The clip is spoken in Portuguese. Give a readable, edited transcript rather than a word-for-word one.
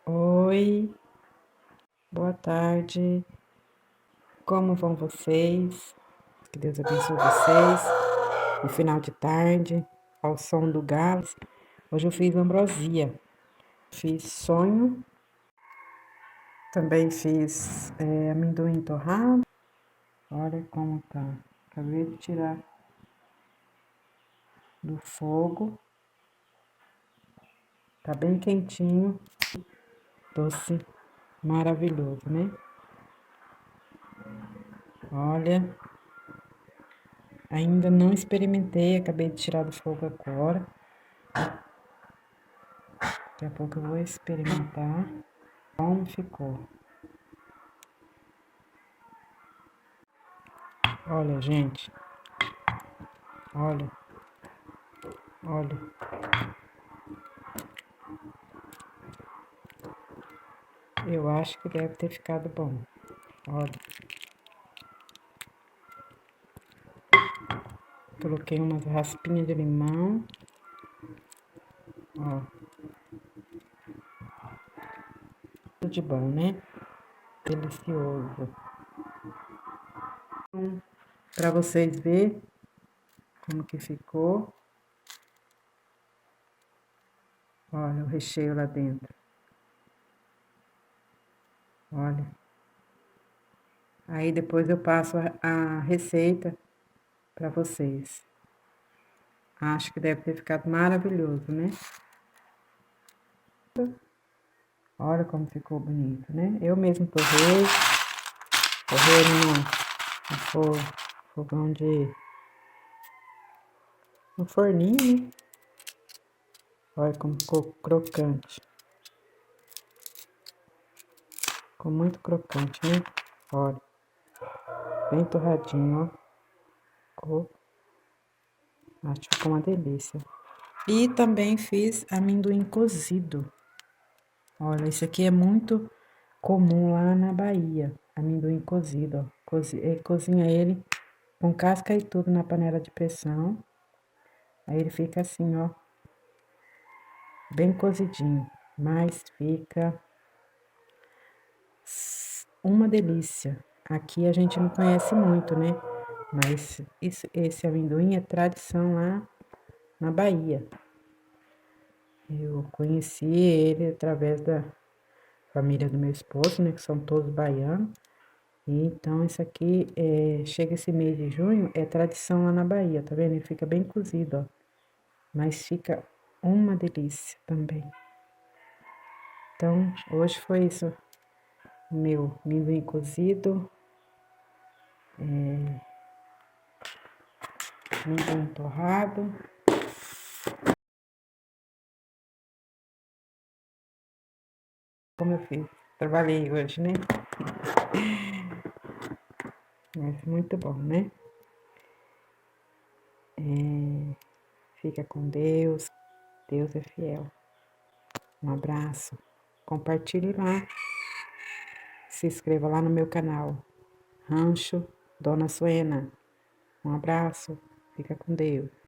Oi, boa tarde. Como vão vocês? Que Deus abençoe vocês. No final de tarde, ao som do galo. Hoje eu fiz ambrosia. Fiz sonho. Também fiz amendoim torrado. Olha como tá. Acabei de tirar do fogo. Tá bem quentinho. Doce maravilhoso, né? Olha, ainda não experimentei. Acabei de tirar do fogo agora. Daqui a pouco eu vou experimentar como ficou. Olha, gente. Olha, olha. Eu acho que deve ter ficado bom. Olha. Coloquei umas raspinhas de limão. Ó. Tudo de bom, né? Delicioso. Pra vocês verem como que ficou. Olha o recheio lá dentro. Olha. Aí depois eu passo a receita pra vocês. Acho que deve ter ficado maravilhoso, né? Olha como ficou bonito, né? Eu mesmo torrei no fogão no forninho, né? Olha como ficou crocante. Ficou muito crocante, né? Olha, bem torradinho, ó. Ficou, acho que ficou uma delícia. E também fiz amendoim cozido. Olha, isso aqui é muito comum lá na Bahia. Amendoim cozido, ó. Cozinha ele com casca e tudo na panela de pressão. Aí ele fica assim, ó, bem cozidinho. Mas fica uma delícia. Aqui a gente não conhece muito, né? Mas esse amendoim é tradição lá na Bahia. Eu conheci ele através da família do meu esposo, né? Que são todos baianos. E então, isso aqui, chega esse mês de junho, é tradição lá na Bahia, tá vendo? Ele fica bem cozido, ó. Mas fica uma delícia também. Então, hoje foi isso. O meu amendoim cozido, amendoim torrado. Como eu fiz. Trabalhei hoje, né? Mas muito bom, né? Fica com Deus. Deus é fiel. Um abraço. Compartilhe lá. Se inscreva lá no meu canal. Rancho Dona Suena. Um abraço. Fica com Deus.